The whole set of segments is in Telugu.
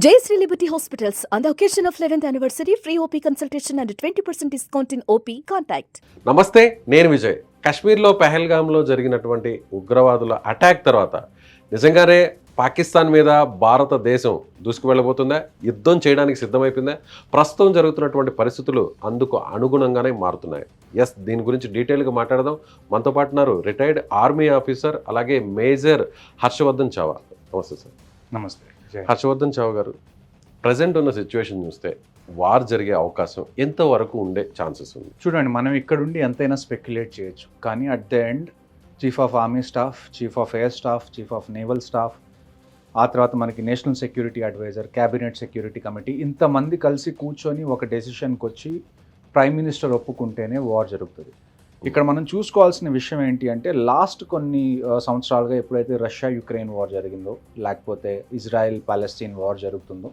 Jayashree Liberty Hospitals, on the occasion of 11th anniversary, free OP consultation and 20% discount in OP. Contact. నమస్తే, నేను విజయ్. కాశ్మీర్లో పెహల్గాంలో జరిగినటువంటి ఉగ్రవాదుల అటాక్ తర్వాత నిజంగానే పాకిస్తాన్ మీద భారతదేశం దూసుకు వెళ్ళబోతుందా, యుద్ధం చేయడానికి సిద్ధమైపోయిందా, ప్రస్తుతం జరుగుతున్నటువంటి పరిస్థితులు అందుకు అనుగుణంగానే మారుతున్నాయి. దీని గురించి డీటెయిల్గా మాట్లాడదాం. మనతో పాటు ఉన్నారు రిటైర్డ్ ఆర్మీ ఆఫీసర్, అలాగే మేజర్ హర్షవర్ధన్ చావా. నమస్తే సార్. నమస్తే. హర్షవర్ధన్ చావా గారు, ప్రజెంట్ ఉన్న సిచ్యువేషన్ చూస్తే వార్ జరిగే అవకాశం ఎంతవరకు ఉండే ఛాన్సెస్ ఉంది? చూడండి, మనం ఇక్కడుండి ఎంతైనా స్పెక్యులేట్ చేయొచ్చు, కానీ at the end chief of army staff, chief of air staff, chief of naval staff, ఆ తర్వాత మనకి national security adviser, cabinet security committee, ఇంతమంది కలిసి కూర్చొని ఒక డెసిషన్కి వచ్చి ప్రైమ్ మినిస్టర్ ఒప్పుకుంటేనే వార్ జరుగుతుంది. ఇక్కడ మనం చూసుకోవాల్సిన విషయం ఏంటి అంటే, లాస్ట్ కొన్ని సంవత్సరాలుగా ఎప్పుడైతే రష్యా యుక్రెయిన్ వార్ జరిగిందో, లేకపోతే ఇజ్రాయెల్ పాలెస్తీన్ వార్ జరుగుతుందో,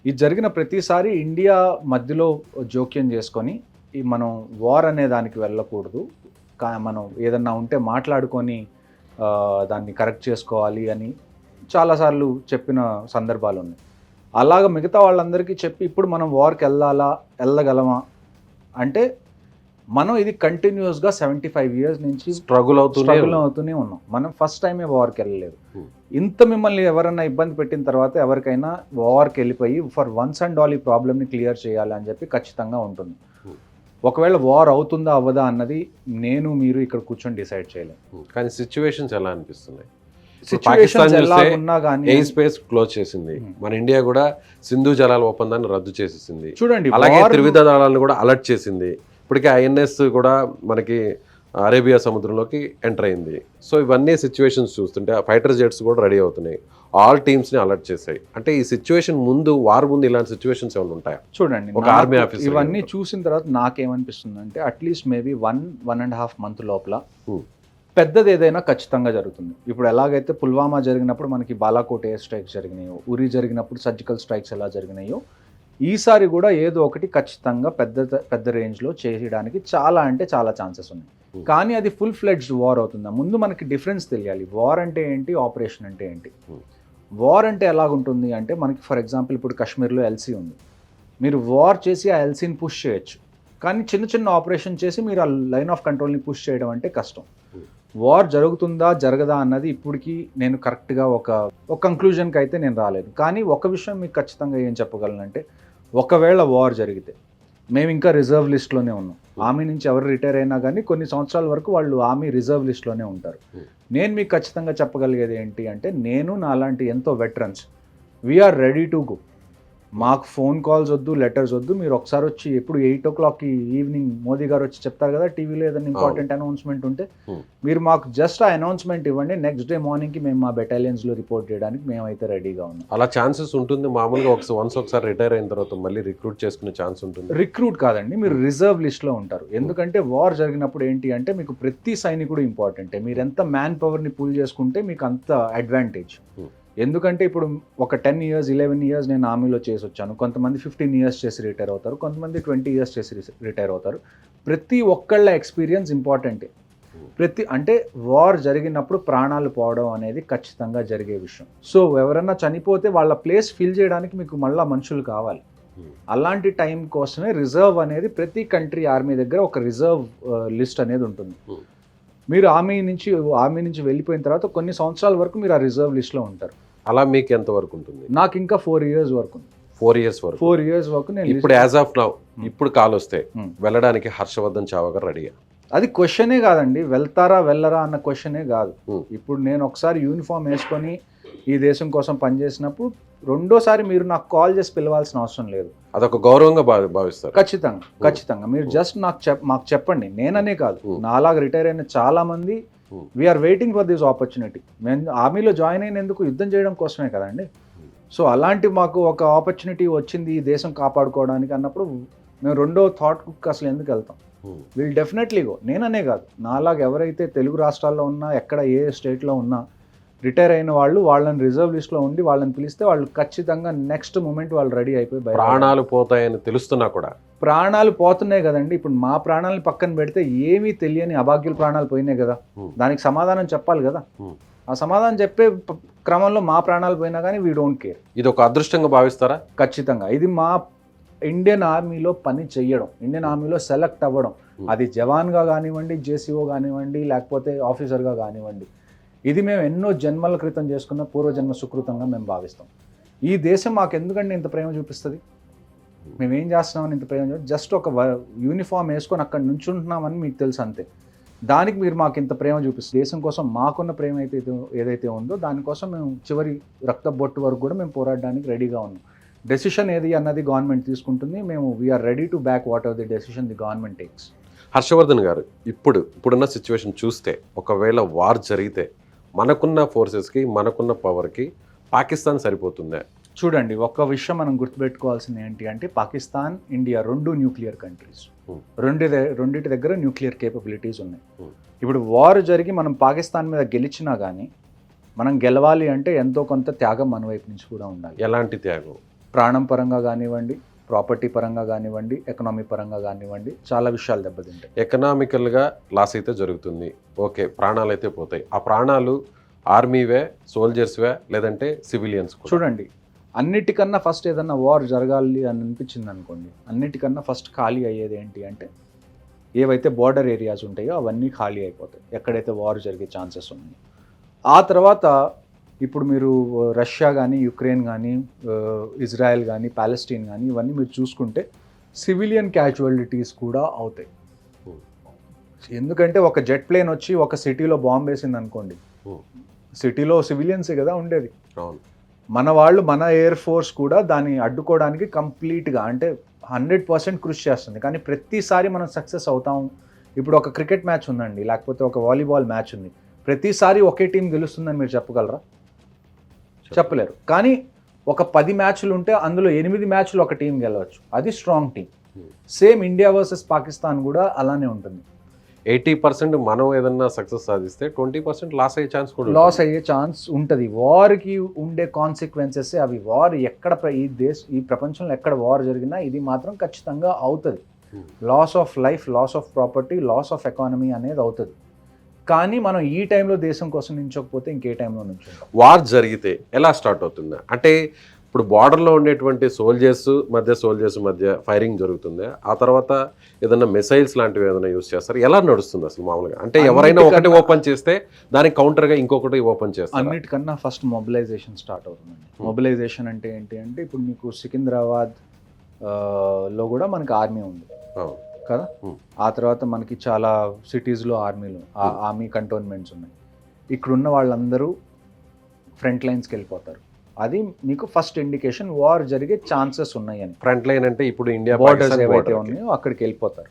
ఇది జరిగిన ప్రతిసారి ఇండియా మధ్యలో జోక్యం చేసుకొని మనం వార్ అనే దానికి వెళ్ళకూడదు, మనం ఏదన్నా ఉంటే మాట్లాడుకొని దాన్ని కరెక్ట్ చేసుకోవాలి అని చాలాసార్లు చెప్పిన సందర్భాలు ఉన్నాయి. అలాగ మిగతా వాళ్ళందరికీ చెప్పి ఇప్పుడు మనం వార్కి వెళ్ళగలమా అంటే, మనం ఇది కంటిన్యూస్గా 75 years నుంచి స్ట్రగుల్ అవుతూనే ఉన్నాం. మనం ఫస్ట్ టైమే వార్కి వెళ్ళలేదు. ఇంత మిమ్మల్ని ఎవరన్నా ఇబ్బంది పెట్టిన తర్వాత ఎవరికైనా వార్కి వెళ్ళిపోయి ఫర్ వన్స్ అండ్ ఆల్ ఈ ప్రాబ్లమ్ని క్లియర్ చేయాలి అని చెప్పి ఖచ్చితంగా ఉంటుంది. ఒకవేళ వార్ అవుతుందా అవ్వదా అన్నది నేను మీరు ఇక్కడ కూర్చొని డిసైడ్ చేయలేము. కానీ సిచ్యువేషన్స్ ఎలా అనిపిస్తున్నాయి? సిచ్యువేషన్స్ ఎలా ఉన్నా కానీ ఎయిర్ స్పేస్ క్లోజ్ చేసింది, మన ఇండియా కూడా సింధు జలాల ఒప్పందాన్ని రద్దు చేసేసింది. చూడండి, అలాగే త్రివిధ దళాలను కూడా అలర్ట్ చేసింది. ఇప్పటికే ఐఎన్ఎస్ కూడా మనకి అరేబియా సముద్రంలోకి ఎంటర్ అయింది. సో ఇవన్నీ సిచ్యువేషన్స్ చూస్తుంటే ఫైటర్ జెట్స్ కూడా రెడీ అవుతున్నాయి, ఆల్ టీమ్స్ని అలర్ట్ చేశాయి. అంటే ఈ సిచ్యువేషన్ ముందు, వార్ ముందు ఇలాంటి సిచ్యువేషన్స్ ఏమైనా ఉంటాయా? చూడండి, ఒక ఆర్మీ ఆఫీసర్ ఇవన్నీ చూసిన తర్వాత నాకేమనిపిస్తుంది అంటే, అట్లీస్ట్ మేబీ 1.5 month లోపల పెద్దది ఏదైనా ఖచ్చితంగా జరుగుతుంది. ఇప్పుడు ఎలాగైతే పుల్వామా జరిగినప్పుడు మనకి బాలాకోట్ ఎయిర్ స్ట్రైక్స్ జరిగినాయో, ఉరి జరిగినప్పుడు సర్జికల్ స్ట్రైక్స్ ఎలా జరిగినాయో, ఈసారి కూడా ఏదో ఒకటి ఖచ్చితంగా పెద్ద రేంజ్లో చేయడానికి చాలా ఛాన్సెస్ ఉన్నాయి. కానీ అది ఫుల్ ఫ్లెడ్జ్డ్ వార్ అవుతుందా? ముందు మనకి డిఫరెన్స్ తెలియాలి. వార్ అంటే ఏంటి, ఆపరేషన్ అంటే ఏంటి. వార్ అంటే ఎలాగుంటుంది అంటే, మనకి ఫర్ ఎగ్జాంపుల్ ఇప్పుడు కాశ్మీర్లో ఎల్సీ ఉంది. మీరు వార్ చేసి ఆ ఎల్సీని పుష్ చేయొచ్చు, కానీ చిన్న ఆపరేషన్ చేసి మీరు ఆ లైన్ ఆఫ్ కంట్రోల్ని పుష్ చేయడం అంటే కష్టం. వార్ జరుగుతుందా జరగదా అన్నది ఇప్పటికీ నేను కరెక్ట్గా ఒక కంక్లూజన్కి అయితే నేను రాలేదు. కానీ ఒక విషయం మీకు ఖచ్చితంగా ఏం చెప్పగలనంటే, ఒకవేళ వార్ జరిగితే మేము ఇంకా రిజర్వ్ లిస్ట్లోనే ఉన్నాం. ఆర్మీ నుంచి ఎవరు రిటైర్ అయినా కానీ కొన్ని సంవత్సరాల వరకు వాళ్ళు ఆర్మీ రిజర్వ్ లిస్ట్లోనే ఉంటారు. నేను మీకు ఖచ్చితంగా చెప్పగలిగేది ఏంటి అంటే, నేను నాలాంటి ఎంతో veterans we are ready to go. మాకు ఫోన్ కాల్స్ వద్దు, లెటర్స్ వద్దు. మీరు ఒకసారి వచ్చి ఎప్పుడు 8 o'clock ఈవినింగ్ మోదీ గారు వచ్చి చెప్తారు కదా టీవీలో ఏదైనా ఇంపార్టెంట్ అనౌన్స్మెంట్ ఉంటే, మీరు మాకు జస్ట్ ఆ అనౌన్స్మెంట్ ఇవ్వండి, నెక్స్ట్ డే మార్నింగ్కి మేము మా బెటాలియన్స్లో రిపోర్ట్ చేయడానికి మేమైతే రెడీగా ఉన్నాం. అలా ఛాన్సెస్ ఉంటుంది మామూలుగా? ఒకసారి రిటైర్ అయిన తర్వాత మళ్ళీ రిక్రూట్ చేసుకునే ఛాన్స్ ఉంటుంది? రిక్రూట్ కాదండి, మీరు రిజర్వ్ లిస్ట్లో ఉంటారు. ఎందుకంటే వార్ జరిగినప్పుడు ఏంటి అంటే, మీకు ప్రతి సైనికుడు ఇంపార్టెంటే. మీరు ఎంత మ్యాన్ పవర్ని పూల్ చేసుకుంటే మీకు అంత అడ్వాంటేజ్. ఎందుకంటే ఇప్పుడు ఒక 10 years 11 years నేను ఆర్మీలో చేసి వచ్చాను. కొంతమంది 15 years చేసి రిటైర్ అవుతారు, కొంతమంది 20 years చేసి రిటైర్ అవుతారు. ప్రతి ఒక్కళ్ళ ఎక్స్పీరియన్స్ ఇంపార్టెంటే. అంటే వార్ జరిగినప్పుడు ప్రాణాలు పోవడం అనేది ఖచ్చితంగా జరిగే విషయం. సో ఎవరన్నా చనిపోతే వాళ్ళ ప్లేస్ ఫిల్ చేయడానికి మీకు మళ్ళీ మనుషులు కావాలి. అలాంటి టైం కోసమే రిజర్వ్ అనేది ప్రతి కంట్రీ ఆర్మీ దగ్గర ఒక రిజర్వ్ లిస్ట్ అనేది ఉంటుంది. మీరు ఆర్మీ నుంచి వెళ్ళిపోయిన తర్వాత కొన్ని సంవత్సరాల వరకు మీరు ఆ రిజర్వ్ లిస్ట్లో ఉంటారు. అలా మీకు ఎంత వరకు ఉంటుంది? నాకు ఇంకా 4 years వరకు ఉంది. 4 years వరకు నేను ఇప్పుడు యాజ్ ఆఫ్ నౌ ఇప్పుడు కాల్ వస్తే వెళ్ళడానికి హర్షవర్ధన్ చావా గారు రెడీగా? అది క్వశ్చనే కాదండి, వెళ్తారా వెళ్ళరా అన్న క్వశ్చనే కాదు. ఇప్పుడు నేను ఒకసారి యూనిఫామ్ వేసుకొని ఈ దేశం కోసం పనిచేసినప్పుడు రెండోసారి మీరు నాకు కాల్ చేసి పిలవాల్సిన అవసరం లేదు. అదొక గౌరవంగా భావిస్తారు. ఖచ్చితంగా మీరు జస్ట్ మాకు చెప్పండి. నేననే కాదు, నాలాగా రిటైర్ అయిన చాలా మంది we are waiting for this opportunity. మేము ఆర్మీలో జాయిన్ అయినందుకు యుద్ధం చేయడం కోసమే కదండి. సో అలాంటి మాకు ఒక ఆపర్చునిటీ వచ్చింది ఈ దేశం కాపాడుకోవడానికి అన్నప్పుడు మేము రెండో థాట్కి అసలు ఎందుకు వెళ్తాం? Will definitely go. నేననే కాదు, నాలాగా ఎవరైతే తెలుగు రాష్ట్రాల్లో ఉన్నా, ఎక్కడ ఏ స్టేట్లో ఉన్నా రిటైర్ అయిన వాళ్ళు, వాళ్ళని రిజర్వ్ లిస్ట్లో ఉండి వాళ్ళని పిలిస్తే వాళ్ళు ఖచ్చితంగా నెక్స్ట్ మూమెంట్ వాళ్ళు రెడీ అయిపోయి ప్రాణాలు పోతాయని తెలుస్తున్నా కూడా ప్రాణాలు పోతున్నాయి కదండి. ఇప్పుడు మా ప్రాణాలను పక్కన పెడితే ఏమీ తెలియని అభాగ్యుల ప్రాణాలు పోయినాయి కదా, దానికి సమాధానం చెప్పాలి కదా. ఆ సమాధానం చెప్పే క్రమంలో మా ప్రాణాలు పోయినా కానీ వీ డోంట్ కేర్. ఇది ఒక అదృష్టంగా భావిస్తారా? ఖచ్చితంగా ఇది మా ఇండియన్ ఆర్మీలో పని చెయ్యడం, ఇండియన్ ఆర్మీలో సెలెక్ట్ అవ్వడం, అది జవాన్గా కానివ్వండి, జేసీఓ కానివ్వండి, లేకపోతే ఆఫీసర్గా కానివ్వండి, ఇది మేము ఎన్నో జన్మల క్రితం చేసుకున్న పూర్వజన్మ సుకృతంగా మేము భావిస్తాం. ఈ దేశం మాకు ఎందుకంటే ఇంత ప్రేమ చూపిస్తుంది? మేము ఏం చేస్తున్నామని ఇంత ప్రేమ జస్ట్ ఒక యూనిఫామ్ వేసుకొని అక్కడ నుంచుంటున్నామని మీకు తెలుసు అంతే. దానికి మీరు మాకు ఇంత ప్రేమ చూపిస్తుంది. దేశం కోసం మాకున్న ప్రేమ ఏదైతే ఉందో దానికోసం మేము చివరి రక్త బొట్టు వరకు కూడా మేము పోరాడడానికి రెడీగా ఉన్నాం. డెసిషన్ ఏది అన్నది గవర్నమెంట్ తీసుకుంటుంది. మేము we are ready to back whatever the decision the government takes. Harshavardhan garu, ఇప్పుడున్న సిచ్యువేషన్ చూస్తే ఒకవేళ వార్ జరిగితే మనకున్న ఫోర్సెస్కి మనకున్న పవర్కి పాకిస్తాన్ సరిపోతుందా? చూడండి, ఒక్క విషయం మనం గుర్తుపెట్టుకోవాల్సింది ఏంటి అంటే పాకిస్తాన్, ఇండియా రెండు న్యూక్లియర్ కంట్రీస్. రెండింటి దగ్గర న్యూక్లియర్ కేపబిలిటీస్ ఉన్నాయి. ఇప్పుడు వార్ జరిగి మనం పాకిస్తాన్ మీద గెలిచినా కానీ మనం గెలవాలి అంటే ఎంతో కొంత త్యాగం మన వైపు నుంచి కూడా ఉండాలి. ఎలాంటి త్యాగం? ప్రాణం పరంగా కానివ్వండి, ప్రాపర్టీ పరంగా కానివ్వండి, ఎకనామీ పరంగా కానివ్వండి, చాలా విషయాలు దెబ్బతింటాయి. ఎకనామికల్గా లాస్ అయితే జరుగుతుంది, ఓకే, ప్రాణాలు అయితే పోతాయి. ఆ ప్రాణాలు ఆర్మీవే, సోల్జర్స్వే, లేదంటే సివిలియన్స్? చూడండి, అన్నిటికన్నా ఫస్ట్ ఏదన్నా వార్ జరగాలి అని అనిపించింది అనుకోండి, అన్నిటికన్నా ఫస్ట్ ఖాళీ అయ్యేది ఏంటి అంటే ఏవైతే బార్డర్ ఏరియాస్ ఉంటాయో అవన్నీ ఖాళీ అయిపోతాయి, ఎక్కడైతే వార్ జరిగే ఛాన్సెస్ ఉన్నాయి. ఆ తర్వాత ఇప్పుడు మీరు రష్యా కానీ, యుక్రెయిన్ కానీ, ఇజ్రాయెల్ కానీ, ప్యాలెస్టీన్ కానీ ఇవన్నీ మీరు చూసుకుంటే సివిలియన్ క్యాజువాలిటీస్ కూడా అవుతాయి. ఎందుకంటే ఒక జెట్ ప్లేన్ వచ్చి ఒక సిటీలో బాంబు వేసింది అనుకోండి, సిటీలో సివిలియన్సే కదా ఉండేది. మన వాళ్ళు, మన ఎయిర్ ఫోర్స్ కూడా దాన్ని అడ్డుకోవడానికి కంప్లీట్గా అంటే 100% కృషి చేస్తుంది. కానీ ప్రతిసారి మనం సక్సెస్ అవుతాం. ఇప్పుడు ఒక క్రికెట్ మ్యాచ్ ఉందండి, లేకపోతే ఒక వాలీబాల్ మ్యాచ్ ఉంది, ప్రతిసారి ఒకే టీం గెలుస్తుందని మీరు చెప్పగలరా? చెప్పలేరు. కానీ ఒక 10 మ్యాచ్లు ఉంటే అందులో 8 మ్యాచ్లు ఒక టీం గెలవచ్చు, అది strong team. Same India versus Pakistan కూడా అలానే ఉంటుంది. 80% మనం ఏదన్నా సక్సెస్ సాధిస్తే 20% లాస్ అయ్యే ఛాన్స్ కూడా లాస్ అయ్యే ఛాన్స్ ఉంటుంది. వార్కి ఉండే కాన్సిక్వెన్సెస్ అవి. వార్ ఎక్కడ ఈ ప్రపంచంలో ఎక్కడ వార్ జరిగినా ఇది మాత్రం ఖచ్చితంగా అవుతుంది. Loss of life, loss of property, loss of economy అనేది అవుతుంది. కానీ మనం ఈ టైంలో దేశం కోసం నించకపోతే ఇంకే టైంలో నుంచి వార్ జరిగితే ఎలా స్టార్ట్ అవుతుందా? అంటే ఇప్పుడు బార్డర్లో ఉండేటువంటి సోల్జర్స్ మధ్య ఫైరింగ్ జరుగుతుంది, ఆ తర్వాత ఏదైనా మిసైల్స్ లాంటివి ఏదైనా యూజ్ చేస్తారు, ఎలా నడుస్తుంది అసలు మామూలుగా? అంటే ఎవరైనా ఒకటి ఓపెన్ చేస్తే దానికి కౌంటర్గా ఇంకొకటి ఓపెన్ చేస్తారు. అన్నిటికన్నా ఫస్ట్ మొబిలైజేషన్ స్టార్ట్ అవుతుందండి. మొబిలైజేషన్ అంటే ఏంటి అంటే ఇప్పుడు మీకు సికింద్రాబాద్ లో కూడా మనకి ఆర్మీ ఉంది కదా, ఆ తర్వాత మనకి చాలా సిటీస్లో ఆర్మీ కంటోన్మెంట్స్ ఉన్నాయి. ఇక్కడున్న వాళ్ళందరూ ఫ్రంట్ లైన్స్కి వెళ్ళిపోతారు. అది మీకు ఫస్ట్ ఇండికేషన్ వార్ జరిగే ఛాన్సెస్ ఉన్నాయని. ఫ్రంట్ లైన్ అంటే ఇప్పుడు ఇండియా బార్డర్స్ ఏవైతే ఉన్నాయో అక్కడికి వెళ్ళిపోతారు.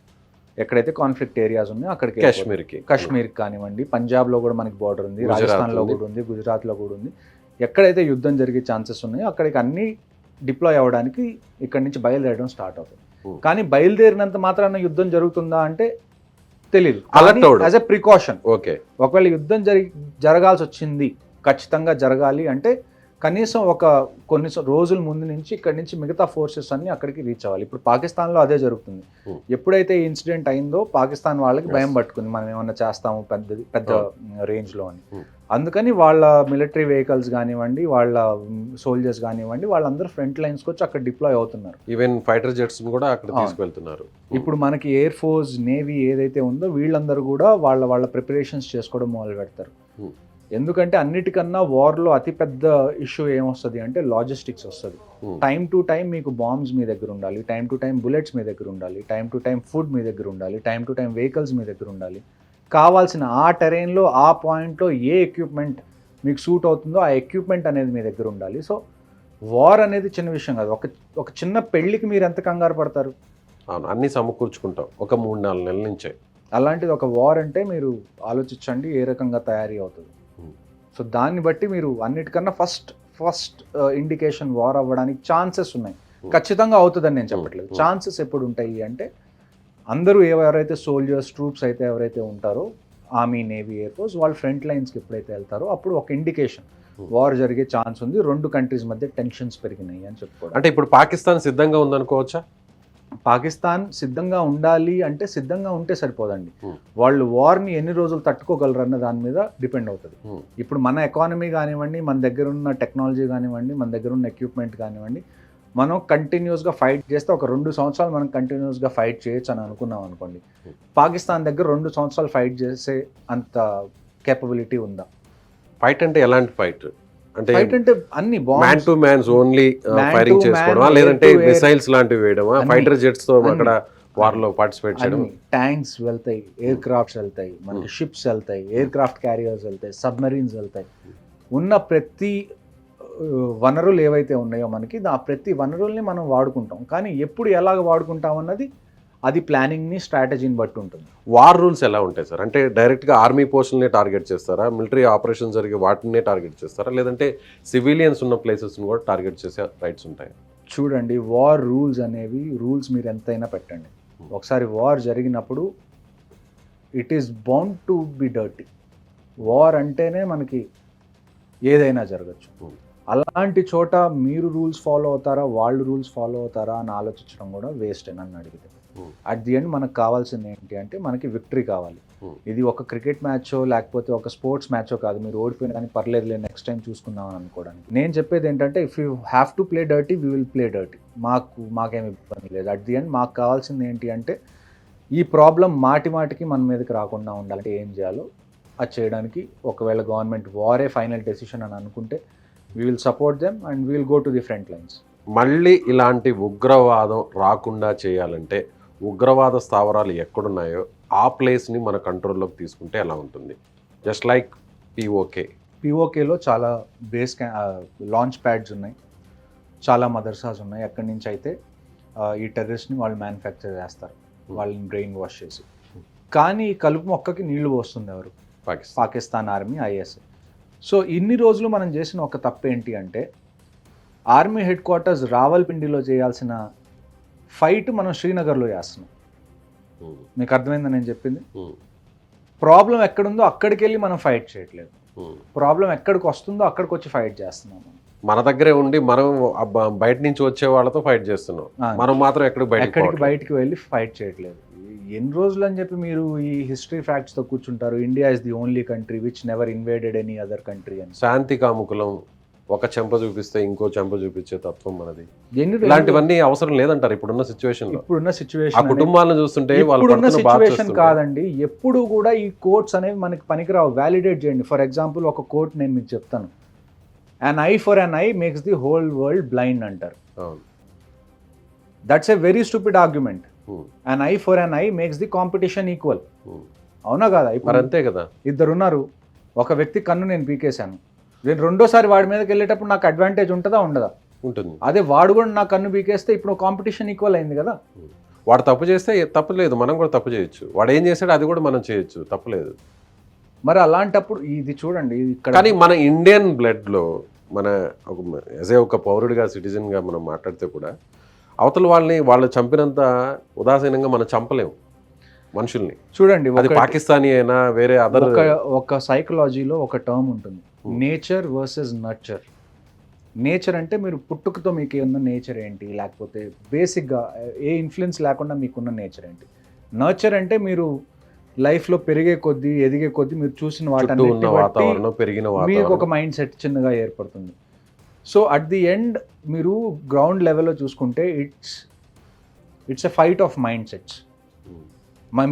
ఎక్కడైతే కాన్ఫ్లిక్ట్ ఏరియాస్ ఉన్నాయో అక్కడికి, కాశ్మీర్కి కానివ్వండి, పంజాబ్లో కూడా మనకి బార్డర్ ఉంది, రాజస్థాన్లో కూడా ఉంది, గుజరాత్లో కూడా ఉంది. ఎక్కడైతే యుద్ధం జరిగే ఛాన్సెస్ ఉన్నాయో అక్కడికి అన్ని డిప్లాయ్ అవ్వడానికి ఇక్కడి నుంచి బయలుదేరడం స్టార్ట్ అవుతుంది. కానీ బయలుదేరినంత మాత్రాన యుద్ధం జరుగుతుందా అంటే తెలీదు. యాజ్ ఎ ప్రికాషన్, ఓకే, ఒకవేళ యుద్ధం జరగాల్సి వచ్చింది, ఖచ్చితంగా జరగాలి అంటే కనీసం కొన్ని రోజుల ముందు నుంచి ఇక్కడి నుంచి మిగతా ఫోర్సెస్ అన్ని అక్కడికి రీచ్ అవ్వాలి. ఇప్పుడు పాకిస్తాన్లో అదే జరుగుతుంది. ఎప్పుడైతే ఈ ఇన్సిడెంట్ అయిందో పాకిస్తాన్ వాళ్ళకి భయం పట్టుకుంది, మనం ఏమన్నా చేస్తాము పెద్ద రేంజ్లో అని. అందుకని వాళ్ళ మిలిటరీ వెహికల్స్ కానివ్వండి, వాళ్ళ సోల్జర్స్ కానివ్వండి, వాళ్ళందరూ ఫ్రంట్ లైన్స్కి వచ్చి అక్కడ డిప్లాయ్ అవుతున్నారు. ఈవెన్ ఫైటర్ జెట్స్ కూడా అక్కడ తీసుకెళ్తున్నారు. ఇప్పుడు మనకి ఎయిర్ ఫోర్స్, నేవీ ఏదైతే ఉందో వీళ్ళందరూ కూడా వాళ్ళ ప్రిపరేషన్స్ చేసుకోవడం మొదలు పెడతారు. ఎందుకంటే అన్నిటికన్నా వార్లో అతిపెద్ద ఇష్యూ ఏమొస్తుంది అంటే లాజిస్టిక్స్ వస్తుంది. టైం టు టైం మీకు బాంబ్స్ మీ దగ్గర ఉండాలి, టైం టు టైం బుల్లెట్స్ మీ దగ్గర ఉండాలి, టైం టు టైం ఫుడ్ మీ దగ్గర ఉండాలి, టైం టు టైం వెహికల్స్ మీ దగ్గర ఉండాలి. కావాల్సిన ఆ టెరైన్లో, ఆ పాయింట్లో ఏ ఎక్విప్మెంట్ మీకు సూట్ అవుతుందో ఆ ఎక్విప్మెంట్ అనేది మీ దగ్గర ఉండాలి. సో వార్ అనేది చిన్న విషయం కాదు. ఒక చిన్న పెళ్ళికి మీరు ఎంత కంగారు పడతారు? అన్నీ సమకూర్చుకుంటాం ఒక 3-4 నెలల నుంచే. అలాంటిది ఒక వార్ అంటే మీరు ఆలోచించండి ఏ రకంగా తయారీ అవుతుంది. సో దాన్ని బట్టి మీరు అన్నిటికన్నా ఫస్ట్ ఇండికేషన్ వార్ అవ్వడానికి ఛాన్సెస్ ఉన్నాయి. ఖచ్చితంగా అవుతుందని నేను చెప్పట్లేదు. ఛాన్సెస్ ఎప్పుడు ఉంటాయి అంటే అందరూ ఎవరైతే సోల్జర్స్, ట్రూప్స్ అయితే ఎవరైతే ఉంటారో, ఆర్మీ, నేవీ, ఎయిర్ ఫోర్స్, వాళ్ళు ఫ్రంట్ లైన్స్కి ఎప్పుడైతే వెళ్తారో అప్పుడు ఒక ఇండికేషన్ వార్ జరిగే ఛాన్స్ ఉంది, 2 కంట్రీస్ మధ్య టెన్షన్స్ పెరిగినాయి అని చెప్పుకోవడం. అంటే ఇప్పుడు పాకిస్తాన్ సిద్ధంగా ఉందనుకోవచ్చా? పాకిస్తాన్ సిద్ధంగా ఉండాలి అంటే సిద్ధంగా ఉంటే సరిపోదండి. Hmm. వాళ్ళు వార్ని ఎన్ని రోజులు తట్టుకోగలరు అన్న దాని మీద డిపెండ్ అవుతుంది. Hmm. ఇప్పుడు మన ఎకానమీ కానివ్వండి, మన దగ్గర ఉన్న టెక్నాలజీ కానివ్వండి, మన దగ్గర ఉన్న ఎక్విప్మెంట్ కానివ్వండి, మనం కంటిన్యూస్గా ఫైట్ చేస్తే ఒక 2 సంవత్సరాలు మనం కంటిన్యూస్గా ఫైట్ చేయొచ్చు అని అనుకున్నాం అనుకోండి. పాకిస్తాన్ దగ్గర 2 సంవత్సరాలు ఫైట్ చేసే అంత కేపబిలిటీ ఉందా? ఫైట్ అంటే ఎలాంటి ఫైట్? అంటే ఫైట్ అంటే అన్ని man to mans only Man firing to చేసుకోవడమా, man, లేదంటే air to air. మిసైల్స్ లాంటివి వేయడమా, అన్ని. ఫైటర్ జెట్స్ తో అన్ని. అక్కడ వార్ లో పార్టిసిపేట్ చేయడం? ట్యాంక్స్ వెళ్తాయి, ఎయిర్ క్రాఫ్ట్స్ వెళ్తాయి, మనకి షిప్స్ వెళ్తాయి, ఎయిర్ క్రాఫ్ట్ క్యారియర్స్ వెళ్తాయి, సబ్మరీన్స్ వెళ్తాయి. ఉన్న ప్రతి వనరులు ఏవైతే ఉన్నాయో మనకి ఆ ప్రతి వనరుల్ని మనం వాడుకుంటాం. కానీ ఎప్పుడు ఎలాగ వాడుకుంటాం అన్నది అది ప్లానింగ్ని స్ట్రాటజీని బట్టి ఉంటుంది. వార్ రూల్స్ ఎలా ఉంటాయి సార్? అంటే డైరెక్ట్గా ఆర్మీ పోస్టులనే టార్గెట్ చేస్తారా, మిలిటరీ ఆపరేషన్ జరిగే వాటినే టార్గెట్ చేస్తారా, లేదంటే సివిలియన్స్ ఉన్న ప్లేసెస్ని కూడా టార్గెట్ చేసే రైట్స్ ఉంటాయి? చూడండి, వార్ రూల్స్ అనేవి రూల్స్ మీరు ఎంతైనా పెట్టండి, ఒకసారి వార్ జరిగినప్పుడు it is bound to be dirty. War అంటేనే మనకి ఏదైనా జరగచ్చు. అలాంటి చోట మీరు రూల్స్ ఫాలో అవుతారా, వాళ్ళు రూల్స్ ఫాలో అవుతారా అని ఆలోచించడం కూడా వేస్ట్ నన్ను అడిగితే. అట్ ది ఎండ్ మనకు కావాల్సింది ఏంటి అంటే మనకి విక్టరీ కావాలి. ఇది ఒక క్రికెట్ మ్యాచో లేకపోతే ఒక స్పోర్ట్స్ మ్యాచో కాదు, మీరు ఓడిపోయినా కానీ పర్లేదులే నెక్స్ట్ టైం చూసుకుందాం అని అనుకోవడానికి. నేను చెప్పేది ఏంటంటే if you have to play dirty we will play dirty. మాకేమి ఇబ్బంది లేదు. అట్ ది ఎండ్ మాకు కావాల్సింది ఏంటి అంటే ఈ ప్రాబ్లం మాటికి మన మీదకి రాకుండా ఉండాలంటే ఏం చేయాలో అది చేయడానికి ఒకవేళ గవర్నమెంట్ వారే ఫైనల్ డెసిషన్ అని అనుకుంటే we will support them and we will go to the front lines. మళ్ళీ ఇలాంటి ఉగ్రవాదం రాకుండా చేయాలంటే ఉగ్రవాద స్థావరాలు ఎక్కడున్నాయో ఆ ప్లేస్ని మన కంట్రోల్లోకి తీసుకుంటే ఎలా ఉంటుంది? జస్ట్ లైక్ పిఓకేలో చాలా లాంచ్ ప్యాడ్స్ ఉన్నాయి, చాలా మదర్సాస్ ఉన్నాయి. అక్కడి నుంచి అయితే ఈ టెర్రరిస్ట్ని వాళ్ళు మ్యానుఫ్యాక్చర్ చేస్తారు, వాళ్ళని బ్రెయిన్ వాష్ చేసి. కానీ ఈ కలుపు మొక్కకి నీళ్లు పోస్తుంది ఎవరు? Pakistan army, ISI. సో ఇన్ని రోజులు మనం చేసిన ఒక తప్పు ఏంటి అంటే ఆర్మీ హెడ్ క్వార్టర్స్ రావల్పిండిలో చేయాల్సిన ఫైట్ మనం శ్రీనగర్లో చేస్తున్నాం. మీకు అర్థమైందని నేను చెప్పింది? ప్రాబ్లం ఎక్కడుందో అక్కడికి వెళ్ళి మనం ఫైట్ చేయట్లేదు, ప్రాబ్లం ఎక్కడికి వస్తుందో అక్కడికి వచ్చి ఫైట్ చేస్తున్నాం. మన దగ్గరే ఉండి మనం బయట నుంచి వచ్చే వాళ్ళతో ఫైట్ చేస్తున్నాం, మనం మాత్రం ఎక్కడికి బయటికి వెళ్ళి ఫైట్ చేయట్లేదు. ఎన్ని రోజులు అని చెప్పి మీరు ఈ హిస్టరీ ఫ్యాక్ట్స్తో కూర్చుంటారు? India is the only country which never invaded any other country అని. శాంతి కాముకులం, ఒక చెంప చూపిస్తే ఇంకో చెంప చూపించే తత్వం మనది. ఇలాంటివన్నీ అవసరం లేదంటారు ఇప్పుడున్న సిచ్యువేషన్. ఆ కుటుంబాలను చూస్తుంటే ఇప్పుడున్న సిచ్యువేషన్ కాదండి, ఎప్పుడు కూడా ఈ కోర్ట్స్ అనేవి మనకి పనికిరావు. వ్యాలిడేట్ చేయండి. ఫర్ ఎగ్జాంపుల్ ఒక కోర్ట్ నేను మీకు చెప్తాను, an eye for an eye makes the whole world blind అంటారు. That's a very stupid argument. an eye for an eye makes the competition equal. అవునా కదా? ఇప్పుడు అంతే కదా, ఇద్దరు ఉన్నారు, ఒక వ్యక్తి కన్ను నేను పీకేశాను, నేను రెండోసారి వాడి మీదకి వెళ్ళేటప్పుడు నాకు అడ్వాంటేజ్ ఉంటుందా? ఉండదా? ఉంటుంది. అదే వాడు కూడా నా కన్ను పీకేస్తే ఇప్పుడు కాంపిటీషన్ ఈక్వల్ అయింది కదా. వాడు తప్పు చేస్తే తప్పులేదు, మనం కూడా తప్పు చేయొచ్చు. వాడు ఏం చేశాడో అది కూడా మనం చేయొచ్చు, తప్పులేదు. మరి అలాంటప్పుడు ఇది చూడండి ఇక్కడ. కానీ మన ఇండియన్ బ్లడ్లో మన ఒక పౌరుడిగా, సిటిజన్గా మనం మాట్లాడితే కూడా అవతల వాళ్ళు చంపినంత ఉదాసీనంగా మనం చంపలేము మనుషుల్ని. చూడండి, అది పాకిస్తానీ అయినా వేరే అదర్. ఒక సైకలాజీలో ఒక టర్మ్ ఉంటుంది, నేచర్ వర్సెస్ నర్చర్. నేచర్ అంటే మీరు పుట్టుకతో మీకు ఏమన్నా నేచర్ ఏంటి, లేకపోతే బేసిక్గా ఏ ఇన్ఫ్లుయెన్స్ లేకుండా మీకున్న నేచర్ ఏంటి. నర్చర్ అంటే మీరు లైఫ్లో పెరిగే కొద్దీ, ఎదిగే కొద్దీ మీరు చూసిన వాటన్నిటిని బట్టి మీకు ఒక మైండ్ సెట్ చిన్నగా ఏర్పడుతుంది. సో అట్ ది ఎండ్ మీరు గ్రౌండ్ లెవెల్లో చూసుకుంటే it's a fight of mind sets.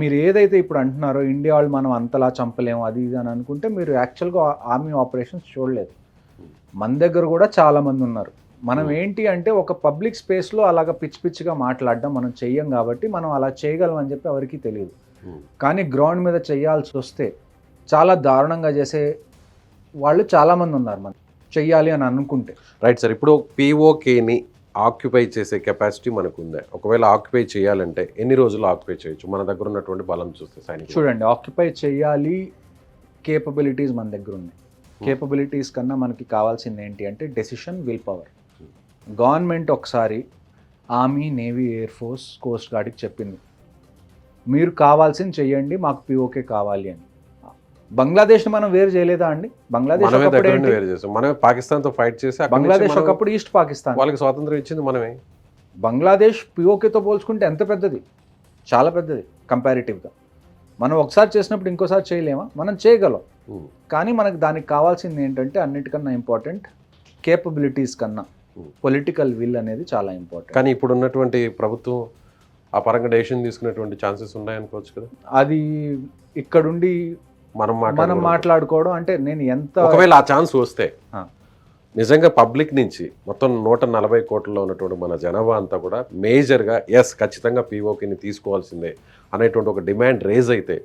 మీరు ఏదైతే ఇప్పుడు అంటున్నారో ఇండియా వాళ్ళు మనం అంతలా చంపలేము అది ఇది అని అనుకుంటే మీరు యాక్చువల్గా ఆర్మీ ఆపరేషన్స్ చూడలేదు. మన దగ్గర కూడా చాలామంది ఉన్నారు. మనం ఏంటి అంటే ఒక పబ్లిక్ స్పేస్లో అలాగ పిచ్చిగా మాట్లాడడం మనం చెయ్యం కాబట్టి మనం అలా చేయగలం అని చెప్పి ఎవరికీ తెలియదు. కానీ గ్రౌండ్ మీద చేయాల్సి వస్తే చాలా దారుణంగా చేసే వాళ్ళు చాలామంది ఉన్నారు మనం చెయ్యాలి అని అనుకుంటే. రైట్ సార్, ఇప్పుడు పిఓకేని ఆక్యుపై చేసే కెపాసిటీ మనకు ఉందా? ఒకవేళ ఆక్యుపై చేయాలంటే ఎన్ని రోజులు ఆక్యుపై చేయొచ్చు మన దగ్గర ఉన్నటువంటి బలం చూస్తే? సైనికులు చూడండి, ఆక్యుపై చేయాలి, కేపబిలిటీస్ మన దగ్గర ఉన్నాయి. కేపబిలిటీస్ కన్నా మనకి కావాల్సింది ఏంటి అంటే డెసిషన్, విల్ పవర్. గవర్నమెంట్ ఒకసారి army, navy, air force, coast గార్డ్కి చెప్పింది మీరు కావాల్సింది చెయ్యండి, మాకు పిఓకే కావాలి అని. బంగ్లాదేశ్ని మనం వేరు చేయలేదా అండి? బంగ్లాదేశ్ మనమే పాకిస్తాన్తో ఫైట్ చేసి బంగ్లాదేశ్ ఒకప్పుడు ఈస్ట్ పాకిస్తాన్, వాళ్ళకి స్వాతంత్రం ఇచ్చింది మనమే. బంగ్లాదేశ్ పిఓకేతో పోల్చుకుంటే ఎంత పెద్దది, చాలా పెద్దది కంపారిటివ్గా. మనం ఒకసారి చేసినప్పుడు ఇంకోసారి చేయలేమా? మనం చేయగలం. కానీ మనకు దానికి కావాల్సింది ఏంటంటే అన్నిటికన్నా ఇంపార్టెంట్ కేపబిలిటీస్ కన్నా పొలిటికల్ విల్ అనేది చాలా ఇంపార్టెంట్. కానీ ఇప్పుడు ఉన్నటువంటి ప్రభుత్వం ఆ పరంగా డెసిషన్ తీసుకునేటువంటి ఛాన్సెస్ ఉన్నాయనుకోవచ్చు కదా. అది ఇక్కడుండి మనం మనం మాట్లాడుకోవడం అంటే నేను ఎంత ఒకవేళ ఆ ఛాన్స్ వస్తే ఆ. నిజంగా పబ్లిక్ నుంచి మొత్తం 140 కోట్లలో ఉన్నటువంటి మన జనాభా అంతా కూడా మేజర్గా ఎస్ ఖచ్చితంగా పీఓకేని తీసుకోవాల్సిందే అనేటువంటి ఒక డిమాండ్ రేజ్ అయితే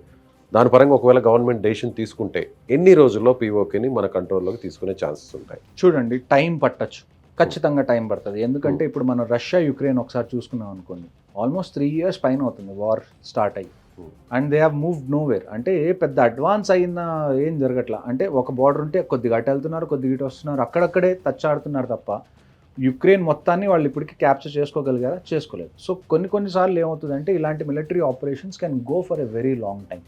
దాని పరంగా ఒకవేళ గవర్నమెంట్ డెసిషన్ తీసుకుంటే ఎన్ని రోజుల్లో పీఓకేని మన కంట్రోల్లోకి తీసుకునే ఛాన్సెస్ ఉంటాయి? చూడండి, టైం పట్టచ్చు, ఖచ్చితంగా టైం పడుతుంది. ఎందుకంటే ఇప్పుడు మనం రష్యా యుక్రెయిన్ ఒకసారి చూసుకున్నాం అనుకోండి, ఆల్మోస్ట్ 3 years పైన అవుతుంది వార్ స్టార్ట్ అయ్యి. And they have moved nowhere. అంటే పెద్ద అడ్వాన్స్ అయినా ఏం జరగట్లా. అంటే ఒక బార్డర్ ఉంటే కొద్దిగా అటు వెళ్తున్నారు, కొద్దిగా ఇటు వస్తున్నారు, అక్కడక్కడే టచ్ ఆడుతున్నారు తప్ప యుక్రెయిన్ మొత్తాన్ని వాళ్ళు ఇప్పటికీ క్యాప్చర్ చేసుకోగలిగారా? చేసుకోలేదు. సో కొన్నిసార్లు ఏమవుతుందంటే ఇలాంటి military operations can go for a very long time.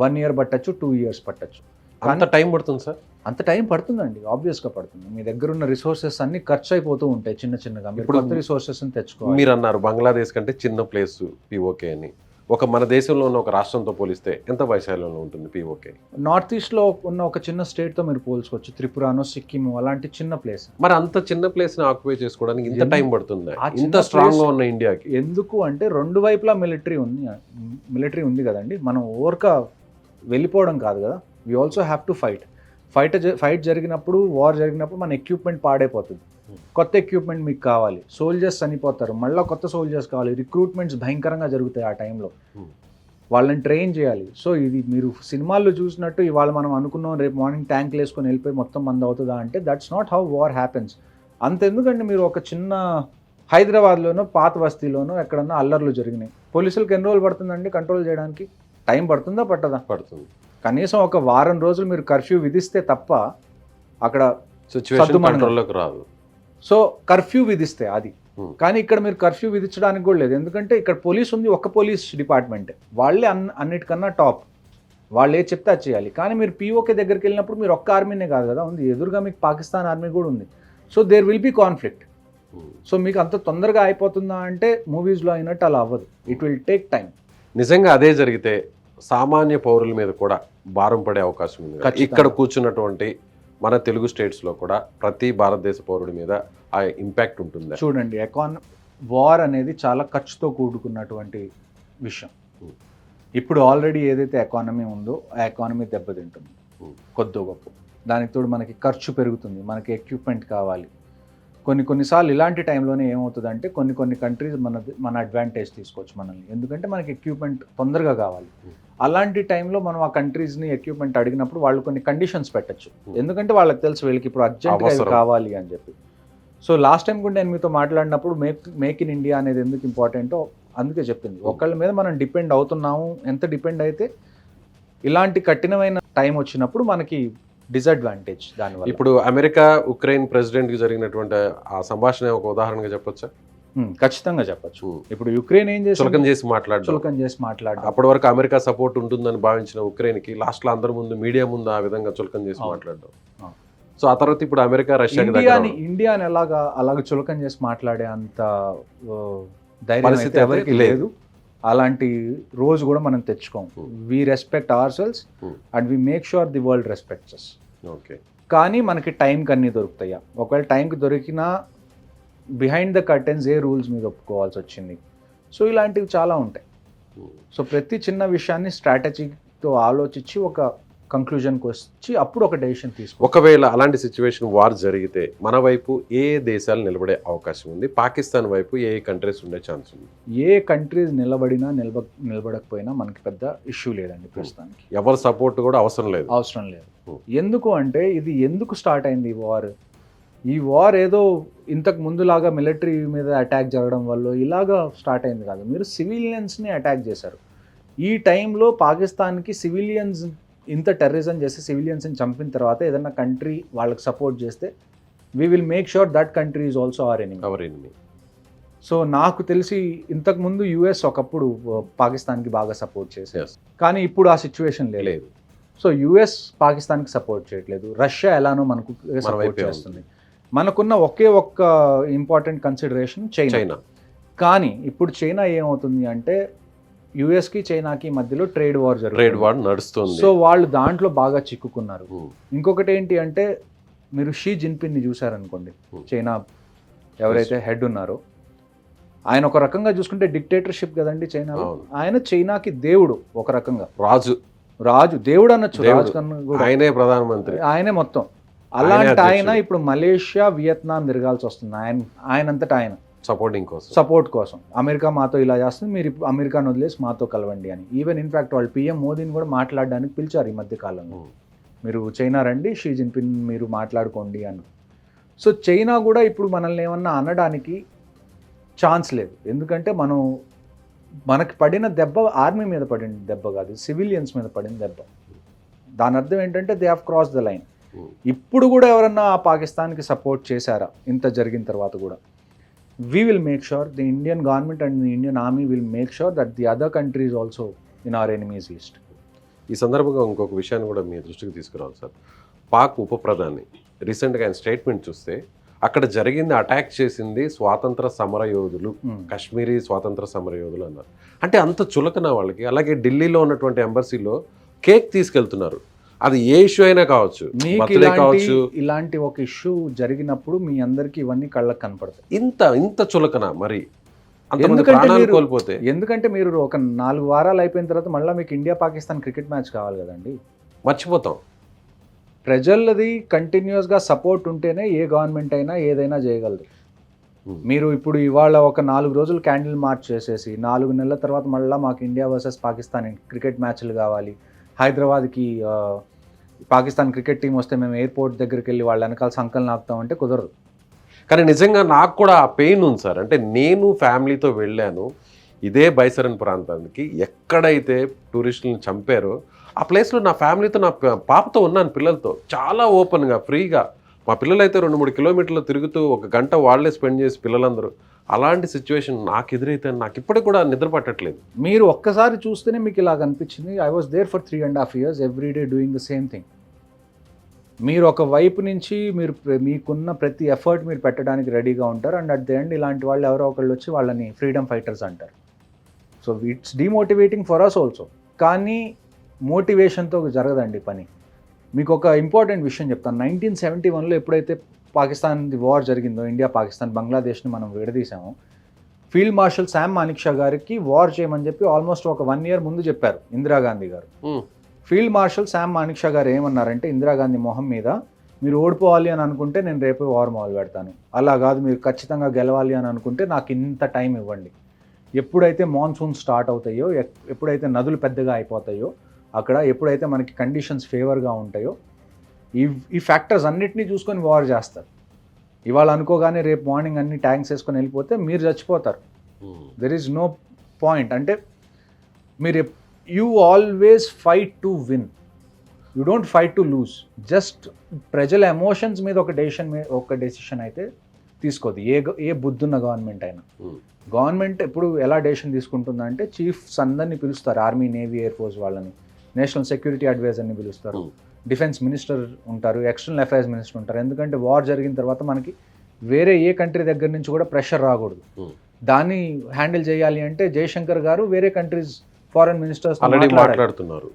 1 year పట్టచ్చు, 2 years పట్టచ్చు. అంత టైం పడుతుంది సార్? అంత టైం పడుతుందండి, ఆబ్వియస్గా పడుతుంది. మీ దగ్గర ఉన్న రిసోర్సెస్ అన్ని ఖర్చు అయిపోతూ ఉంటాయి చిన్నగా. ఇప్పుడు కొత్త రిసోర్సెస్ని తెచ్చుకోవాలి. మీరు అన్నారు బంగ్లాదేశ్ కంటే చిన్న ప్లేస్ పీఓకే అని. ఒక మన దేశంలో ఉన్న ఒక రాష్ట్రంతో పోలిస్తే ఎంత వైశాల్యంలో ఉంటుంది పీఓకే? నార్త్ ఈస్ట్లో ఉన్న ఒక చిన్న స్టేట్తో మీరు పోల్చుకోవచ్చు, త్రిపురానో సిక్కిం అలాంటి చిన్న ప్లేస్. మరి అంత చిన్న ప్లేస్ని ఆక్యుపై చేసుకోవడానికి ఇంత టైం పడుతుంది ఆ ఇంత చిన్న స్ట్రాంగ్గా ఉన్న ఇండియాకి? ఎందుకు అంటే రెండు వైపులా మిలిటరీ ఉంది కదండి. మనం ఓవర్గా వెళ్ళిపోవడం కాదు కదా. We also have to fight జరిగినప్పుడు, వార్ జరిగినప్పుడు మన ఎక్విప్మెంట్ పాడైపోతుంది. కొత్త ఎక్విప్మెంట్ మీకు కావాలి, సోల్జర్స్ చనిపోతారు, మళ్ళీ కొత్త సోల్జర్స్ కావాలి, రిక్రూట్మెంట్స్ భయంకరంగా జరుగుతాయి ఆ టైంలో, వాళ్ళని ట్రైన్ చేయాలి. సో ఇది మీరు సినిమాల్లో చూసినట్టు ఇవాళ మనం అనుకున్నాం రేపు మార్నింగ్ ట్యాంక్లు వేసుకొని వెళ్ళిపోయి మొత్తం మంది అవుతుందా అంటే that's not how war happens. అంతెందుకంటే మీరు ఒక చిన్న హైదరాబాద్లోనో పాత బస్తీలోనో ఎక్కడన్నా అల్లర్లు జరిగినాయి, పోలీసులకు ఎన్ని రోజులు పడుతుందండి కంట్రోల్ చేయడానికి? టైం పడుతుందా పట్టదా? పడుతుంది. కనీసం ఒక వారం రోజులు మీరు కర్ఫ్యూ విధిస్తే తప్ప అక్కడ సిచ్యువేషన్ కంట్రోల్లోకి రాదు. సో కర్ఫ్యూ విధిస్తే అది. కానీ ఇక్కడ మీరు కర్ఫ్యూ విధించడానికి కూడా లేదు. ఎందుకంటే ఇక్కడ పోలీస్ ఉంది, ఒక్క పోలీస్ డిపార్ట్మెంట్, వాళ్ళే అన్నిటికన్నా టాప్, వాళ్ళు ఏ చెప్తే అది చేయాలి. కానీ మీరు పీఓకే దగ్గరికి వెళ్ళినప్పుడు మీరు ఒక్క ఆర్మీనే కాదు కదా ఉంది, ఎదురుగా మీకు పాకిస్తాన్ ఆర్మీ కూడా ఉంది. So there will be conflict. So మీకు అంత తొందరగా అయిపోతుందా అంటే మూవీస్లో అయినట్టు అలా అవ్వదు. It will take time. నిజంగా అదే జరిగితే సామాన్య పౌరుల మీద కూడా భారం పడే అవకాశం ఉంది. ఇక్కడ కూర్చున్నటువంటి మన తెలుగు స్టేట్స్లో కూడా ప్రతి భారతదేశ పౌరుడి మీద ఆ ఇంపాక్ట్ ఉంటుంది. చూడండి, వార్ అనేది చాలా ఖర్చుతో కూడుకున్నటువంటి విషయం. ఇప్పుడు ఆల్రెడీ ఏదైతే ఎకానమీ ఉందో ఆ ఎకానమీ దెబ్బతింటుంది కొద్ది గొప్ప. దానికి తోడు మనకి ఖర్చు పెరుగుతుంది, మనకి ఎక్విప్మెంట్ కావాలి. కొన్నిసార్లు ఇలాంటి టైంలోనే ఏమవుతుందంటే కొన్ని కంట్రీస్ మన అడ్వాంటేజ్ తీసుకోవచ్చు మనల్ని, ఎందుకంటే మనకి ఎక్విప్మెంట్ తొందరగా కావాలి. అలాంటి టైంలో మనం ఆ కంట్రీస్ని ఎక్విప్మెంట్ అడిగినప్పుడు వాళ్ళు కొన్ని కండిషన్స్ పెట్టచ్చు, ఎందుకంటే వాళ్ళకి తెలుసు వీళ్ళకి ఇప్పుడు అర్జెంట్గా కావాలి అని చెప్పి. సో లాస్ట్ టైం కూడా నేను మీతో మాట్లాడినప్పుడు మేక్ ఇన్ ఇండియా అనేది ఎందుకు ఇంపార్టెంటో అందుకే చెప్పింది. ఒకళ్ళ మీద మనం డిపెండ్ అవుతున్నాము, ఎంత డిపెండ్ అయితే ఇలాంటి కఠినమైన టైం వచ్చినప్పుడు మనకి డిసడ్వాంటేజ్ దానివల్ల. ఇప్పుడు అమెరికా ఉక్రెయిన్ ప్రెసిడెంట్కి జరిగినటువంటి ఆ సంభాషణ ఒక ఉదాహరణగా చెప్పొచ్చా? ఖచ్చితంగా చెప్పచ్చు. ఇప్పుడు యుక్రెయిన్ ఏం చేసి చులకన చేసి మాట్లాడు, అప్పటి వరకు అమెరికా సపోర్ట్ ఉంటుందని భావించిన ఉక్రెయిన్కి లాస్ట్లో అందరి ముందు మీడియా ముందు ఆ విధంగా చులకన చేసి మాట్లాడడం. సో ఆ తర్వాత ఇప్పుడు అమెరికా రష్యా ఇండియాని అలాగ చులకన చేసి మాట్లాడే అంత ధైర్యం అయితే ఎవరికి లేదు. అలాంటి రోజు కూడా మనం తెచ్చుకోం. We respect ourselves and we make sure the world respects us. Okay, కానీ మనకి టైంకి అన్నీ దొరుకుతాయా? ఒకవేళ టైంకి దొరికినా బిహైండ్ ద కర్టెన్స్ ఏ రూల్స్ మీద ఒప్పుకోవాల్సి వచ్చింది. సో ఇలాంటివి చాలా ఉంటాయి. సో ప్రతి చిన్న విషయాన్ని స్ట్రాటజీతో ఆలోచించి ఒక కంక్లూజన్కి వచ్చి అప్పుడు ఒక డెసిషన్ తీసుకో. ఒకవేళ అలాంటి సిచ్యువేషన్ వార్ జరిగితే మన వైపు ఏ దేశాలు నిలబడే అవకాశం ఉంది? పాకిస్తాన్ వైపు ఏ కంట్రీస్ ఉండే ఛాన్స్ ఉంది? ఏ కంట్రీస్ నిలబడినా నిలబడకపోయినా మనకి పెద్ద ఇష్యూ లేదండి ప్రస్తుతానికి. ఎవరి సపోర్ట్ కూడా అవసరం లేదు. ఎందుకు అంటే ఇది ఎందుకు స్టార్ట్ అయింది ఈ వార్ ఏదో ఇంతకు ముందులాగా మిలిటరీ మీద అటాక్ జరగడం వల్ల ఇలాగా స్టార్ట్ అయింది కాదు. మీరు సివిలియన్స్ని అటాక్ చేశారు. ఈ టైంలో పాకిస్తాన్కి సివిలియన్స్ ఇంత టెర్రరిజం చేసి సివిలియన్స్ని చంపిన తర్వాత ఏదైనా కంట్రీ వాళ్ళకి సపోర్ట్ చేస్తే we will make sure that country is also our enemy. So నాకు తెలిసి ఇంతకుముందు యుఎస్ ఒకప్పుడు పాకిస్తాన్కి బాగా సపోర్ట్ చేశారు, కానీ ఇప్పుడు ఆ సిచ్యువేషన్ లేదు. సో యుఎస్ పాకిస్తాన్కి సపోర్ట్ చేయట్లేదు, రష్యా ఎలానో మనకు సపోర్ట్ చేస్తుంది. మనకున్న ఒక్క ఇంపార్టెంట్ కన్సిడరేషన్ చైనా. కానీ ఇప్పుడు చైనా ఏమవుతుంది అంటే యుఎస్కి చైనాకి మధ్యలో ట్రేడ్ వార్ ట్రేడ్ జరుగుతుంది. వార్ నడుస్తుంది. సో వాళ్ళు దాంట్లో బాగా చిక్కుకున్నారు. ఉమ్, ఇంకొకటి ఏంటి అంటే మీరు షీ జిన్పిన్ని చూసారనుకోండి, చైనా ఎవరైతే హెడ్ ఉన్నారో ఆయన ఒక రకంగా చూసుకుంటే డిక్టేటర్షిప్ కదండి చైనాలో. అవును. ఆయన చైనాకి దేవుడు ఒక రకంగా, రాజు దేవుడు అనొచ్చు, దేవుడు. రాజు కన్నా కూడా ఆయనే ప్రధానమంత్రి. ఆయనే మొత్తం. అలాంటి ఆయన అధ్యక్షుడు. ఇప్పుడు మలేషియా వియత్నాం తిరగాల్సి వస్తుంది ఆయనంతటా ఆయన సపోర్టింగ్ కోసం. సపోర్ట్ కోసం. అమెరికా మాతో ఇలా చేస్తుంది, మీరు ఇప్పుడు అమెరికాను వదిలేసి మాతో కలవండి అని. ఈవెన్ ఇన్ఫాక్ట్ వాళ్ళు పిఎం మోదీని కూడా మాట్లాడడానికి పిలిచారు ఈ మధ్య కాలంలో. ఉమ్, మీరు చైనా రండి, షీ జిన్పిన్ మీరు మాట్లాడుకోండి అని. సో చైనా కూడా ఇప్పుడు మనల్ని ఏమన్నా అనడానికి ఛాన్స్ లేదు. ఎందుకంటే మనకి పడిన దెబ్బ ఆర్మీ మీద పడిన దెబ్బ కాదు, సివిలియన్స్ మీద పడిన దెబ్బ. దాని అర్థం ఏంటంటే they have cross the line. Um. ఇప్పుడు కూడా ఎవరన్నా పాకిస్తాన్కి సపోర్ట్ చేశారా ఇంత జరిగిన తర్వాత కూడా? We will make sure, the Indian government and the Indian army will make sure that the other countries also in our enemies list. ఈ సందర్భంగా ఇంకొక విషయాన్ని కూడా మీ దృష్టికి తీసుకురావాలి సార్. పాక్ ఉప ప్రధాని రీసెంట్గా ఆయన స్టేట్మెంట్ చూస్తే అక్కడ జరిగింది, అటాక్ చేసింది స్వాతంత్ర సమరయోధులు, కాశ్మీరీ స్వాతంత్ర సమరయోధులు అన్నారు. అంటే అంత చులకన వాళ్ళకి. అలాగే ఢిల్లీలో ఉన్నటువంటి ఎంబసీలో కేక్ తీసుకెళ్తున్నారు. అది ఏ ఇష్యూ అయినా కావచ్చు, మీకు బర్త్డే కావచ్చు. ఇలాంటి ఒక ఇష్యూ జరిగినప్పుడు మీ అందరికీ ఇవన్నీ కళ్ళకు కనపడతాయి. ఇంత చులకన మరి అంతమంది ఎందుకంటే ప్రాణాలు మీరు- కోల్పోతే. ఎందుకంటే మీరు ఒక 4 వారాలు అయిపోయిన తర్వాత మళ్ళీ మీకు ఇండియా పాకిస్తాన్ క్రికెట్ మ్యాచ్ కావాలి కదండి. మర్చిపోతాం. ప్రజలది కంటిన్యూస్గా సపోర్ట్ ఉంటేనే ఏ గవర్నమెంట్ అయినా ఏదైనా చేయగలదు. మీరు ఇప్పుడు ఇవాళ ఒక 4 రోజులు క్యాండిల్ మార్చ్ చేసేసి 4 నెలల తర్వాత మళ్ళీ మాకు ఇండియా వర్సెస్ పాకిస్తాన్ క్రికెట్ మ్యాచ్లు కావాలి, హైదరాబాద్కి పాకిస్తాన్ క్రికెట్ టీం వస్తే మేము ఎయిర్పోర్ట్ దగ్గరికి వెళ్ళి వాళ్ళ వెనకాల సంకలనం ఆపుతామంటే కుదరదు. కానీ నిజంగా నాకు కూడా ఆ పెయిన్ ఉంది సార్. అంటే నేను ఫ్యామిలీతో వెళ్ళాను ఇదే బైసరన్ ప్రాంతానికి. ఎక్కడైతే టూరిస్టులను చంపారో ఆ ప్లేస్లో నా ఫ్యామిలీతో, నా పాపతో ఉన్నాను, పిల్లలతో చాలా ఓపెన్గా ఫ్రీగా. మా పిల్లలు అయితే 2-3 కిలోమీటర్లు తిరుగుతూ 1 గంట వాళ్ళే స్పెండ్ చేసి పిల్లలందరూ. అలాంటి సిచ్యువేషన్ నాకు ఎదురైతే నాకు ఇప్పటికి కూడా నిద్ర పట్టట్లేదు. మీరు ఒక్కసారి చూస్తేనే మీకు ఇలా అనిపించింది. I was there for 3.5 years every day doing the same thing. మీరు ఒక వైపు నుంచి మీకున్న ప్రతి ఎఫర్ట్ మీరు పెట్టడానికి రెడీగా ఉంటారు. అండ్ అట్ ది ఎండ్ ఇలాంటి వాళ్ళు ఎవరో ఒకళ్ళు వచ్చి వాళ్ళని ఫ్రీడమ్ ఫైటర్స్ అంటారు. So it's demotivating for us also. కానీ మోటివేషన్తో జరగదండి పని. మీకు ఒక ఇంపార్టెంట్ విషయం చెప్తాను. 1971లో ఎప్పుడైతే పాకిస్తాన్ వార్ జరిగిందో, ఇండియా పాకిస్తాన్ బంగ్లాదేశ్ని మనం విడదీసామో, ఫీల్డ్ మార్షల్ శామ్ మానిక్షా గారికి వార్ చేయమని చెప్పి ఆల్మోస్ట్ ఒక 1 year ముందు చెప్పారు ఇందిరాగాంధీ గారు. ఫీల్డ్ మార్షల్ శామ్ మానిక్షా గారు ఏమన్నారంటే ఇందిరాగాంధీ మొహం మీద, మీరు ఓడిపోవాలి అని అనుకుంటే నేను రేపు వార్ మొదలు పెడతాను, అలా కాదు మీరు ఖచ్చితంగా గెలవాలి అని అనుకుంటే నాకు ఇంత టైం ఇవ్వండి. ఎప్పుడైతే మాన్సూన్ స్టార్ట్ అవుతాయో, ఎప్పుడైతే నదులు పెద్దగా అయిపోతాయో, అక్కడ ఎప్పుడైతే మనకి కండిషన్స్ ఫేవర్గా ఉంటాయో, ఈ ఫ్యాక్టర్స్ అన్నిటినీ చూసుకొని వార్ చేస్తారు. ఇవాళ అనుకోగానే రేపు మార్నింగ్ అన్ని ట్యాంక్స్ వేసుకొని వెళ్ళిపోతే మీరు చచ్చిపోతారు. There is no point. అంటే మీరు you always fight to win, you don't fight to lose. Just ప్రజల ఎమోషన్స్ మీద ఒక డెసిషన్ అయితే తీసుకోదు ఏ బుద్ధున్న గవర్నమెంట్ అయినా. గవర్నమెంట్ ఎప్పుడు ఎలా డెసిషన్ తీసుకుంటుందంటే చీఫ్స్ అందరినీ పిలుస్తారు, ఆర్మీ, నేవీ, ఎయిర్ ఫోర్స్ వాళ్ళని, నేషనల్ సెక్యూరిటీ అడ్వైజర్ని పిలుస్తారు, డిఫెన్స్ మినిస్టర్ ఉంటారు, ఎక్స్టర్నల్ అఫైర్స్ మినిస్టర్ ఉంటారు. ఎందుకంటే వార్ జరిగిన తర్వాత మనకి వేరే ఏ కంట్రీ దగ్గర నుంచి కూడా ప్రెషర్ రాకూడదు. దాన్ని హ్యాండిల్ చేయాలి అంటే జయశంకర్ గారు వేరే కంట్రీస్ ఫారెన్ మినిస్టర్స్ మాట్లాడుతున్నారు.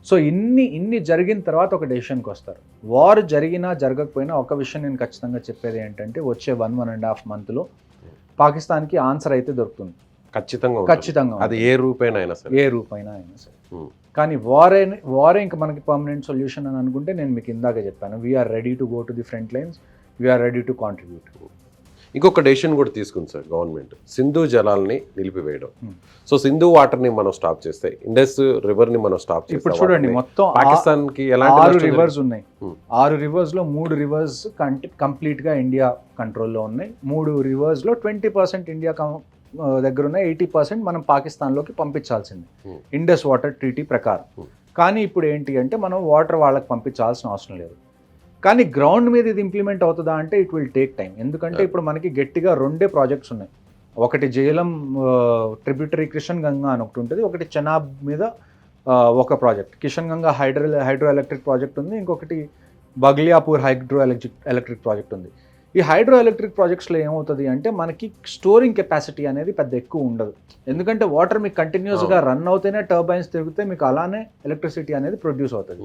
సో ఇన్ని జరిగిన తర్వాత ఒక డెసిషన్కి వస్తారు. వార్ జరిగినా జరగకపోయినా ఒక విషయం నేను ఖచ్చితంగా చెప్పేది ఏంటంటే వచ్చే 1.5 monthలో పాకిస్తాన్కి ఆన్సర్ అయితే దొరుకుతుంది. ఖచ్చితంగా అది ఏ రూపైనా అయినా సరే. కానీ వారే ఇంకా మనకి పర్మనెంట్ సొల్యూషన్ అని అనుకుంటే నేను మీకు ఇందాక చెప్పాను, we are ready to go to the front lines, we are ready to contribute. ఇంకొక డెసిషన్ కూడా తీసుకుంది సార్ గవర్నమెంట్, సింధు జలాల్ని నిలిపివేయడం. సో సింధు వాటర్ని మనం స్టాప్ చేస్తే ఇండస్ రివర్ని మనం స్టాప్ చేస్తే, ఇప్పుడు చూడండి మొత్తం పాకిస్తాన్కి 6 రివర్స్ ఉన్నాయి. 6 రివర్స్లో 3 రివర్స్ కంప్లీట్గా ఇండియా కంట్రోల్లో ఉన్నాయి. 3 రివర్స్లో 20% ఇండియా దగ్గర ఉన్నాయి, 80% మనం పాకిస్తాన్లోకి పంపించాల్సింది ఇండస్ వాటర్ ట్రీటీ ప్రకారం. కానీ ఇప్పుడు ఏంటి అంటే మనం వాటర్ వాళ్ళకి పంపించాల్సిన అవసరం లేదు. కానీ గ్రౌండ్ మీద ఇది ఇంప్లిమెంట్ అవుతుందా అంటే ఇట్ విల్ టేక్ టైం. ఎందుకంటే ఇప్పుడు మనకి గట్టిగా 2 ప్రాజెక్ట్స్ ఉన్నాయి. ఒకటి జేలం ట్రిబ్యూటరీ కిషన్ గంగా అని ఒకటి ఉంటుంది, ఒకటి చెనాబ్ మీద ఒక project, Kishan Ganga hydro electric project ఉంది, ఇంకొకటి బగ్లియాపూర్ హైడ్రో ఎలక్ట్రిక్ ప్రాజెక్ట్ ఉంది. ఈ హైడ్రో ఎలక్ట్రిక్ ప్రాజెక్ట్స్లో ఏమవుతుంది అంటే మనకి స్టోరింగ్ కెపాసిటీ అనేది పెద్ద ఎక్కువ ఉండదు, ఎందుకంటే వాటర్ మీకు కంటిన్యూస్గా రన్ అవుతేనే టర్బైన్స్ తిరిగితే మీకు అలానే ఎలక్ట్రిసిటీ అనేది ప్రొడ్యూస్ అవుతుంది.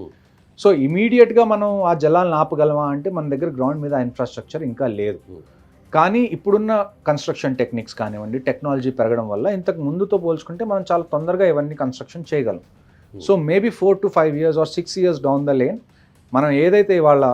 సో ఇమీడియట్గా మనం ఆ జలాలను ఆపగలమా అంటే మన దగ్గర గ్రౌండ్ మీద ఇన్ఫ్రాస్ట్రక్చర్ ఇంకా లేదు. కానీ ఇప్పుడున్న కన్స్ట్రక్షన్ టెక్నిక్స్ కానివ్వండి, టెక్నాలజీ పెరగడం వల్ల ఇంతకు ముందుతో పోల్చుకుంటే మనం చాలా తొందరగా ఇవన్నీ కన్స్ట్రక్షన్ చేయగలం. So maybe 4 to 5 years or 6 years down the lane మనం ఏదైతే ఇవాళ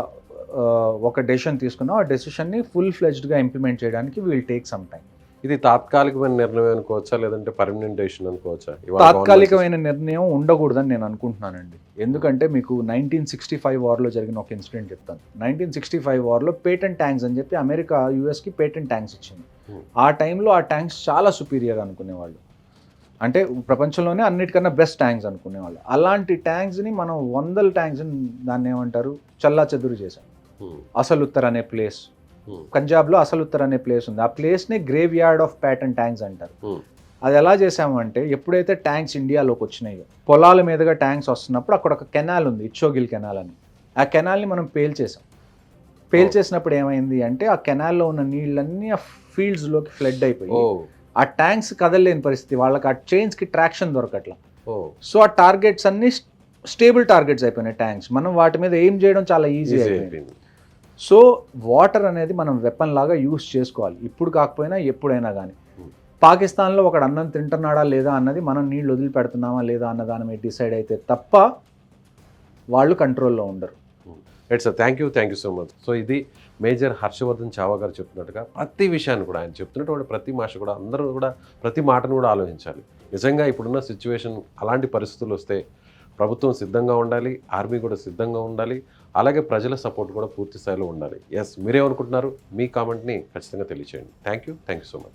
ఒక డెసిషన్ తీసుకున్నామో ఆ డెసిషన్ని ఫుల్ ఫ్లెజ్డ్గా ఇంప్లిమెంట్ చేయడానికి విల్ టేక్ సమ్ టైం. ఇది తాత్కాలికమైన నిర్ణయం అనుకోవచ్చా, లేదంటే పర్మనెంట్ డెసిషన్ అనుకోవచ్చా? తాత్కాలికమైన నిర్ణయం ఉండకూడదని నేను అనుకుంటున్నానండి. ఎందుకంటే మీకు 1965 వార్లో జరిగిన ఒక ఇన్సిడెంట్ చెప్తాను. 1965 వార్లో పేటెంట్ ట్యాంక్స్ అని చెప్పి అమెరికా యూఎస్కి పేటెంట్ ట్యాంక్స్ ఇచ్చింది. ఆ టైంలో ఆ ట్యాంక్స్ చాలా సుపీరియర్ అనుకునేవాళ్ళు, అంటే ప్రపంచంలోనే అన్నిటికన్నా బెస్ట్ ట్యాంక్స్ అనుకునేవాళ్ళు. అలాంటి ట్యాంక్స్ని మనం 100 ట్యాంక్స్ని దాన్ని ఏమంటారు చల్లా చెదురు చేశాం. అసలుత్తర్ అనే ప్లేస్, పంజాబ్లో అసలుత్తర్ అనే ప్లేస్ ఉంది. ఆ ప్లేస్ని grave yard of pattern tanks అంటారు. అది ఎలా చేసామంటే ఎప్పుడైతే ట్యాంక్స్ ఇండియాలోకి వచ్చినాయో, పొలాల మీదుగా ట్యాంక్స్ వస్తున్నప్పుడు అక్కడ ఒక కెనాల్ ఉంది, ఇచ్చోగిల్ కెనాల్ అని. ఆ కెనాల్ని మనం పేల్చేసాం. పేల్చేసినప్పుడు ఏమైంది అంటే ఆ కెనాల్లో ఉన్న నీళ్ళన్నీ ఆ ఫీల్డ్స్లోకి ఫ్లడ్ అయిపోయి ఆ ట్యాంక్స్ కదలలేని పరిస్థితి, వాళ్ళకి ఆ చైన్స్కి ట్రాక్షన్ దొరకట్లా. సో ఆ టార్గెట్స్ అన్ని స్టేబుల్ టార్గెట్స్ అయిపోయినాయి ట్యాంక్స్. మనం వాటి మీద ఎయిమ్ చేయడం చాలా ఈజీ అయిపోయింది. సో వాటర్ అనేది మనం వెపన్ లాగా యూస్ చేసుకోవాలి, ఇప్పుడు కాకపోయినా ఎప్పుడైనా కానీ. పాకిస్తాన్లో ఒకడు అన్నం తింటున్నాడా లేదా అన్నది మనం నీళ్ళు వదిలిపెడుతున్నామా లేదా అన్న దాని మీద డిసైడ్ అయితే తప్ప వాళ్ళు కంట్రోల్లో ఉండరు. Right sir, thank you so much. So ఇది మేజర్ హర్షవర్ధన్ చావా గారు చెప్తున్నట్టుగా ప్రతి విషయాన్ని కూడా ఆయన చెప్తున్నటువంటి ప్రతి మాట కూడా అందరూ కూడా ప్రతి మాటను కూడా ఆలోచించాలి. నిజంగా ఇప్పుడున్న సిచ్యువేషన్ అలాంటి పరిస్థితులు వస్తే ప్రభుత్వం సిద్ధంగా ఉండాలి, ఆర్మీ కూడా సిద్ధంగా ఉండాలి, అలాగే ప్రజల సపోర్ట్ కూడా పూర్తి స్థాయిలో ఉండాలి. ఎస్, మీరేమనుకుంటున్నారు? మీ కామెంట్ని ఖచ్చితంగా తెలియచేయండి. Thank you so much.